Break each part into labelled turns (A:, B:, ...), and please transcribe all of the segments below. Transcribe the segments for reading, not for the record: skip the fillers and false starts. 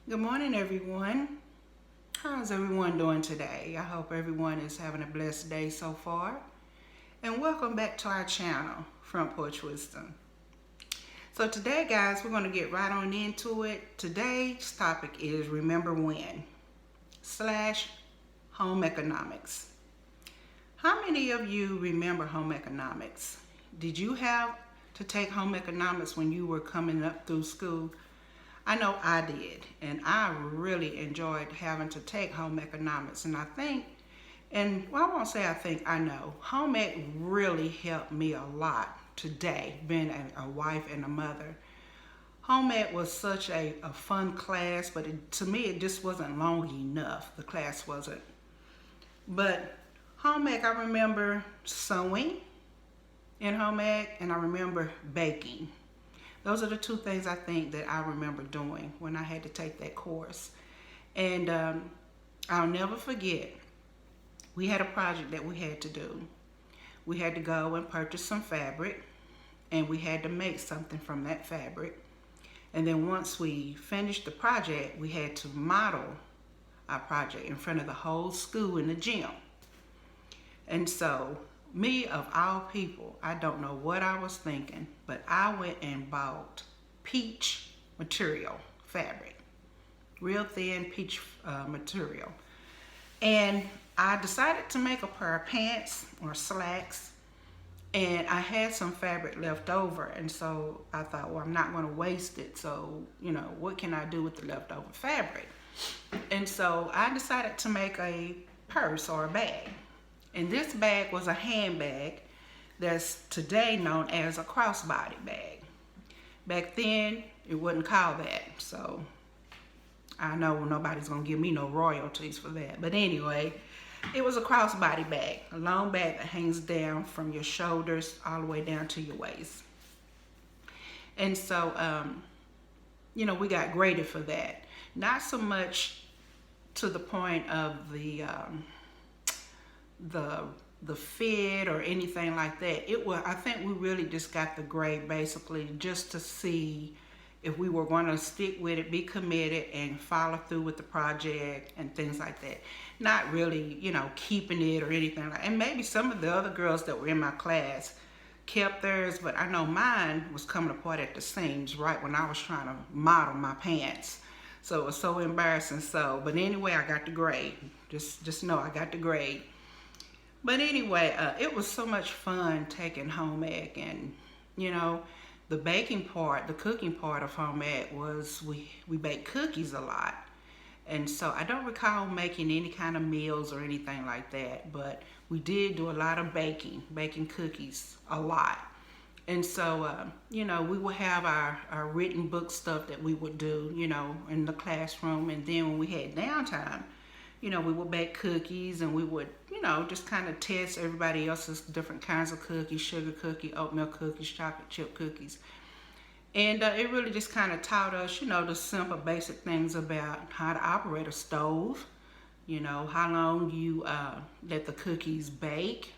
A: Good morning, everyone. How's everyone doing today? I hope everyone is having a blessed day so far. And welcome back to our channel, Front Porch Wisdom. So today, guys, we're going to get right on into it. Today's topic is Remember When / Home Economics. How many of you remember home economics? Did you have to take home economics when you were coming up through school? I know I did, and I really enjoyed having to take home economics. And I think, I won't say I think, I know, home ec really helped me a lot today, being a wife and a mother. Home ec was such a fun class, but to me it just wasn't long enough. The class wasn't. But home ec, I remember sewing in home ec, and I remember baking. Those are the two things I think that I remember doing when I had to take that course. And I'll never forget, we had a project that we had to do. We had to go and purchase some fabric, and we had to make something from that fabric. And then once we finished the project, we had to model our project in front of the whole school in the gym. And so, me of all people, I don't know what I was thinking, but I went and bought peach material fabric, real thin peach material. And I decided to make a pair of pants or slacks, and I had some fabric left over, and so I thought, well, I'm not going to waste it, so, what can I do with the leftover fabric? And so I decided to make a purse or a bag. And this bag was a handbag that's today known as a crossbody bag. Back then, it wasn't called that. So I know nobody's going to give me no royalties for that. But anyway, it was a crossbody bag, a long bag that hangs down from your shoulders all the way down to your waist. And so, we got graded for that. Not so much to the point of the fit or anything like that. I think we really just got the grade basically just to see if we were going to stick with it, be committed, and follow through with the project and things like that. Not really, keeping it or anything like that. And maybe some of the other girls that were in my class kept theirs, but I know mine was coming apart at the seams right when I was trying to model my pants. So it was so embarrassing. But anyway, I got the grade. Just know I got the grade. But anyway, it was so much fun taking home ec, and the baking part, the cooking part of home ec was we baked cookies a lot. And so I don't recall making any kind of meals or anything like that, but we did do a lot of baking cookies a lot. And so, we would have our written book stuff that we would do, in the classroom. And then when we had downtime, we would bake cookies, and we would, just kind of test everybody else's different kinds of cookies, sugar cookie, oatmeal cookies, chocolate chip cookies. And it really just kind of taught us, the simple basic things about how to operate a stove, how long you let the cookies bake,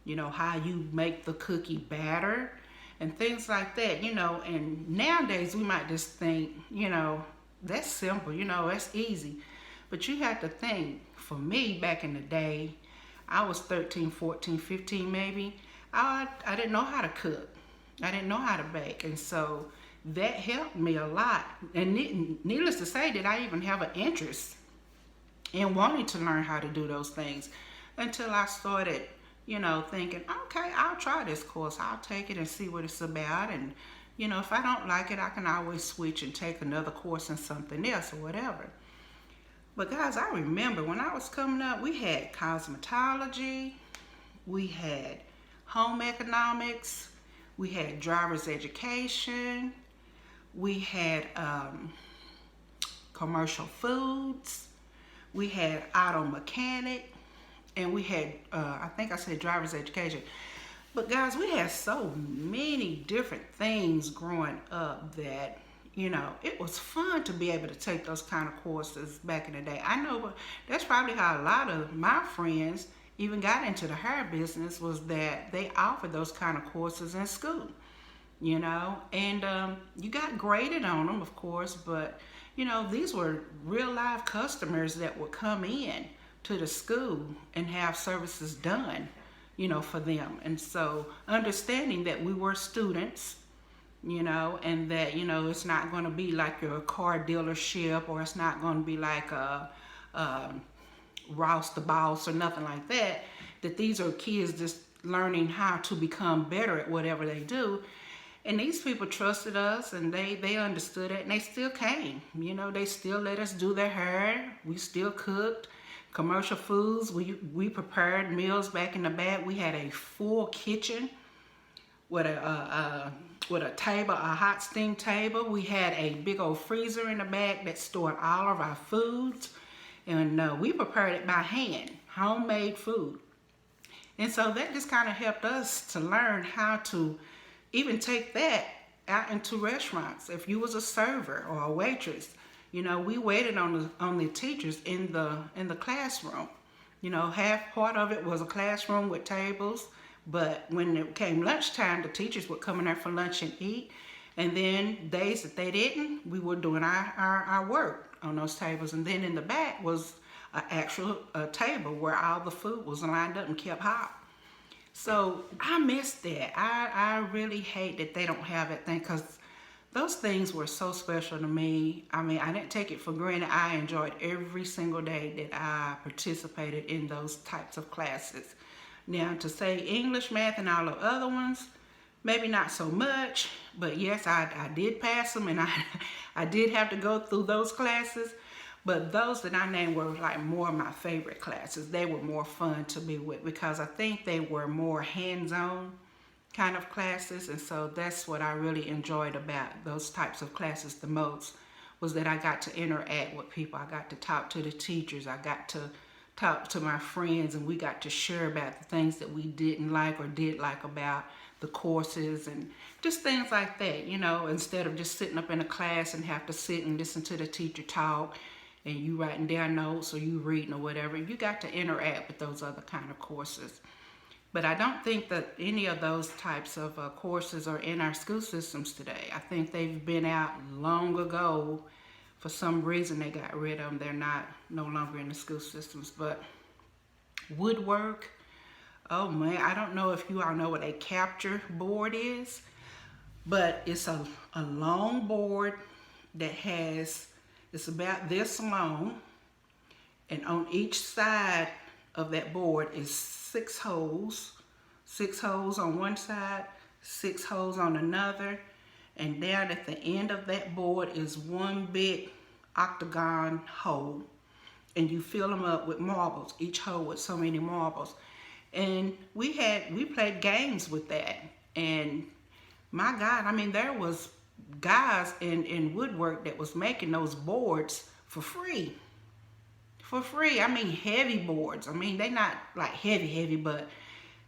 A: how you make the cookie batter and things like that, and nowadays we might just think, that's simple, that's easy. But you have to think, for me back in the day, I was 13, 14, 15 maybe, I didn't know how to cook. I didn't know how to bake. And so that helped me a lot. And needless to say, that I even have an interest in wanting to learn how to do those things until I started, thinking, okay, I'll try this course. I'll take it and see what it's about. And, if I don't like it, I can always switch and take another course in something else or whatever. But guys, I remember when I was coming up, we had cosmetology, we had home economics, we had driver's education, we had commercial foods, we had auto mechanic, and we had, I think I said driver's education. But guys, we had so many different things growing up that it was fun to be able to take those kind of courses back in the day. I know that's probably how a lot of my friends even got into the hair business, was that they offered those kind of courses in school. and you got graded on them, of course, but these were real live customers that would come in to the school and have services done, for them. And so understanding that we were students, and that, it's not going to be like your car dealership, or it's not going to be like a Ross the Boss or nothing like that, that these are kids just learning how to become better at whatever they do. And these people trusted us, and they understood it, and they still came. They still let us do their hair. We still cooked commercial foods. We prepared meals back in the back. We had a full kitchen with a table, a hot steam table. We had a big old freezer in the back that stored all of our foods, and we prepared it by hand, homemade food. And so that just kind of helped us to learn how to even take that out into restaurants. If you was a server or a waitress, we waited on the teachers in the classroom. Half part of it was a classroom with tables, but when it came lunchtime, the teachers would come in there for lunch and eat. And then days that they didn't, we were doing our work on those tables. And then in the back was an actual table where all the food was lined up and kept hot. So I miss that. I really hate that they don't have that thing, because those things were so special to me. I mean, I didn't take it for granted. I enjoyed every single day that I participated in those types of classes. Now, to say English, math, and all the other ones, maybe not so much, but yes, I did pass them, and I did have to go through those classes. But those that I named were like more of my favorite classes. They were more fun to be with, because I think they were more hands-on kind of classes. And so that's what I really enjoyed about those types of classes the most, was that I got to interact with people. I got to talk to the teachers. I got to talk to my friends, and we got to share about the things that we didn't like or did like about the courses, and just things like that, instead of just sitting up in a class and have to sit and listen to the teacher talk, and you writing down notes or you reading or whatever. You got to interact with those other kind of courses. But I don't think that any of those types of courses are in our school systems today. I think they've been out long ago. For some reason they got rid of them. They're no longer in the school systems. But woodwork, oh man, I don't know if you all know what a capture board is, but it's a long board that it's about this long, and on each side of that board is 6 holes. 6 holes on one side, 6 holes on another, and down at the end of that board is one big octagon hole, and you fill them up with marbles, each hole with so many marbles. And we played games with that, and my God, I mean, there was guys in woodwork that was making those boards for free. I mean, heavy boards. I mean, they not like heavy, but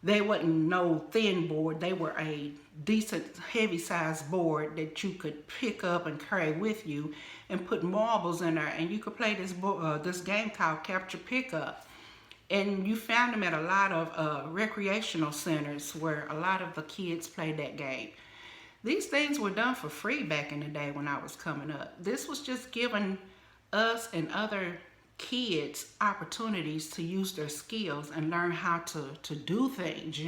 A: they wasn't no thin board. They were a decent heavy sized board that you could pick up and carry with you, and put marbles in there, and you could play this game called Capture Pickup. And you found them at a lot of recreational centers where a lot of the kids played that game. These things were done for free back in the day when I was coming up. This was just giving us and other kids opportunities to use their skills and learn how to do things,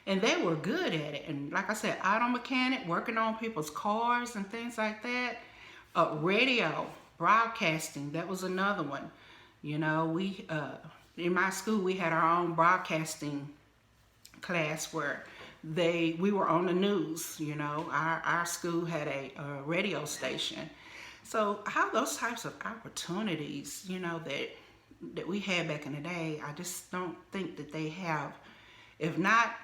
A: And they were good at it. And like I said, auto mechanic, working on people's cars and things like that. Radio, broadcasting, that was another one. We in my school, we had our own broadcasting class where we were on the news. Our school had a radio station. So how those types of opportunities, that we had back in the day, I just don't think that they have, if not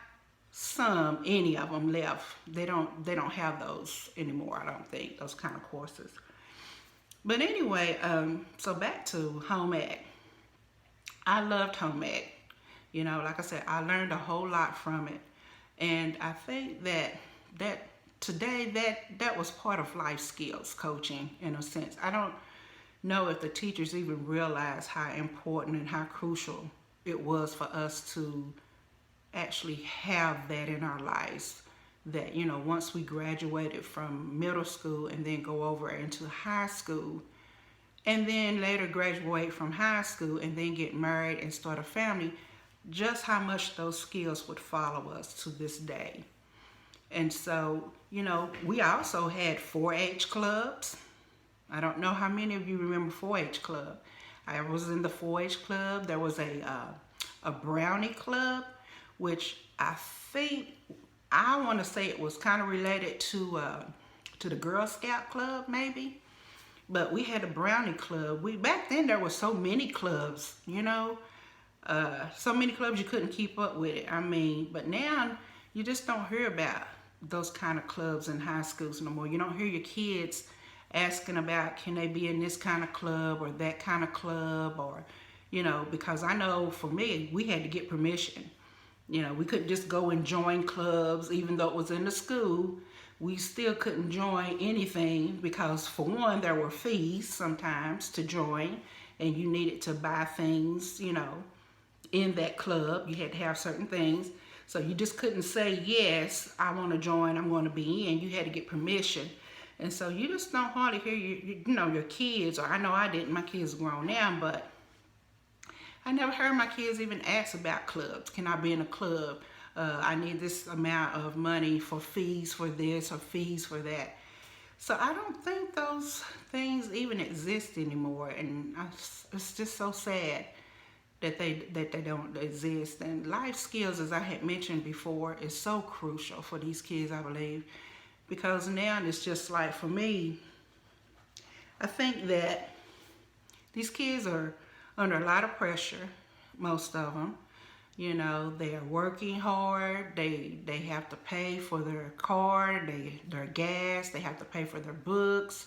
A: any of them left. They don't have those anymore, I don't think, those kind of courses. But anyway, so back to home ec. I loved home ec. Like I said, I learned a whole lot from it. And I think that today that was part of life skills coaching, in a sense. I don't know if the teachers even realized how important and how crucial it was for us to actually have that in our lives, that, you know, once we graduated from middle school and then go over into high school, and then later graduate from high school and then get married and start a family, just how much those skills would follow us to this day. And so, you know, we also had 4-H clubs. I don't know how many of you remember 4-H club. I was in the 4-H club. There was a brownie club, which I think, I want to say it was kind of related to the Girl Scout club, maybe. But we had a brownie club. Back then there were so many clubs, you know, so many clubs you couldn't keep up with it. I mean, but now you just don't hear about those kind of clubs in high schools no more. You don't hear your kids asking about, can they be in this kind of club or that kind of club, or, you know, because I know for me, we had to get permission. You know, we couldn't just go and join clubs, even though it was in the school. We still couldn't join anything because, for one, there were fees sometimes to join, and you needed to buy things, you know, in that club. You had to have certain things. So you just couldn't say, yes, I want to join, I'm going to be in. You had to get permission. And so you just don't hardly hear your kids, or I know I didn't, my kids are grown now, but I never heard my kids even ask about clubs. Can I be in a club? I need this amount of money for fees for this or fees for that. So I don't think those things even exist anymore, and it's just so sad that they don't exist. And life skills, as I had mentioned before, is so crucial for these kids, I believe, because now it's just like, for me, I think that these kids are under a lot of pressure, most of them. You know, they are working hard. They have to pay for their car, their gas. They have to pay for their books,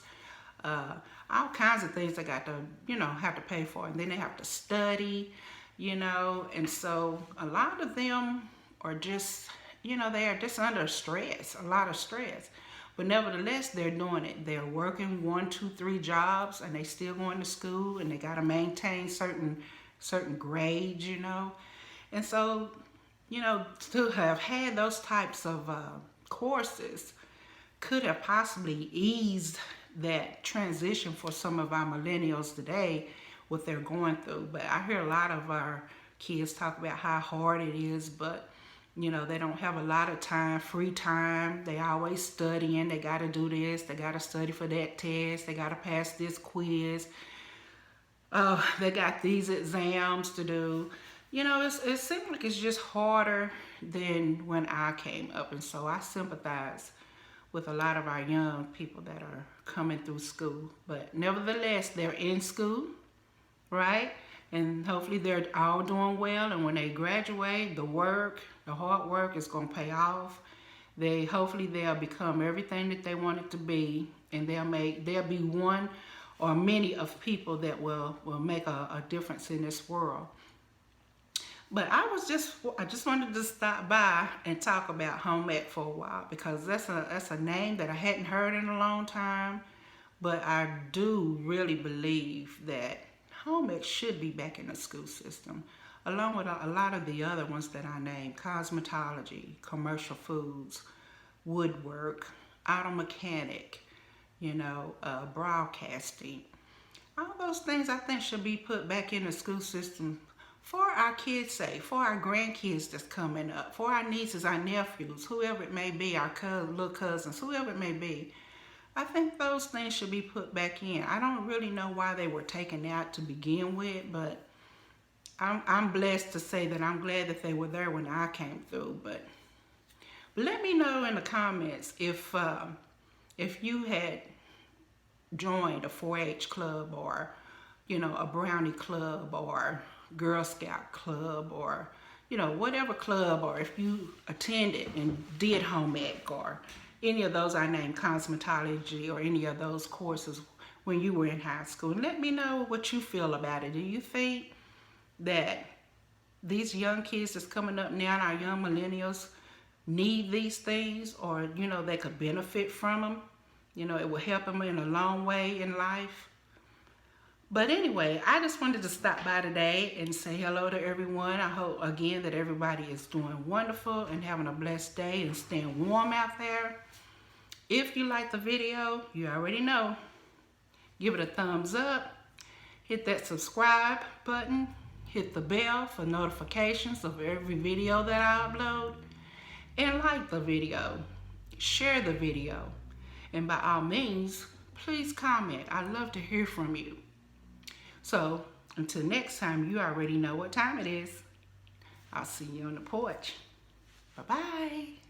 A: all kinds of things they got to, you know, have to pay for. And then they have to study, you know. And so a lot of them are just, you know, they are just under stress, a lot of stress. But nevertheless, they're doing it. They're working 1, 2, 3 jobs, and they still going to school, and they got to maintain certain grades, you know. And so, you know, to have had those types of courses could have possibly eased that transition for some of our millennials today, what they're going through. But I hear a lot of our kids talk about how hard it is, but, you know, they don't have a lot of time, free time. They always studying. They got to do this. They got to study for that test. They got to pass this quiz. They got these exams to do. You know, it seems like it's just harder than when I came up. And so I sympathize with a lot of our young people that are coming through school. But nevertheless, they're in school, right? And hopefully they're all doing well. And when they graduate, the hard work is going to pay off. Hopefully they'll become everything that they want it to be. And they'll be one or many of people that will make a difference in this world. But I just wanted to stop by and talk about home ec for a while, because that's a name that I hadn't heard in a long time. But I do really believe that home ec should be back in the school system, along with a lot of the other ones that I named: cosmetology, commercial foods, woodwork, auto mechanic, you know, broadcasting. All those things I think should be put back in the school system for our kids' sake, for our grandkids that's coming up, for our nieces, our nephews, whoever it may be, our little cousins, whoever it may be. I think those things should be put back in. I don't really know why they were taken out to begin with, but I'm blessed to say that I'm glad that they were there when I came through. But let me know in the comments if you had joined a 4-H club, or, you know, a brownie club, or Girl Scout club, or, you know, whatever club, or if you attended and did home ec, or any of those I named, cosmetology, or any of those courses when you were in high school. And let me know what you feel about it. Do you think that these young kids that's coming up now, our young millennials, need these things, or, you know, they could benefit from them? You know, it will help them in a long way in life. But anyway, I just wanted to stop by today and say hello to everyone. I hope again that everybody is doing wonderful and having a blessed day and staying warm out there. If you like the video, you already know, give it a thumbs up, hit that subscribe button, hit the bell for notifications of every video that I upload, and like the video, share the video, and by all means, please comment. I'd love to hear from you. So until next time, you already know what time it is. I'll see you on the porch. Bye-bye.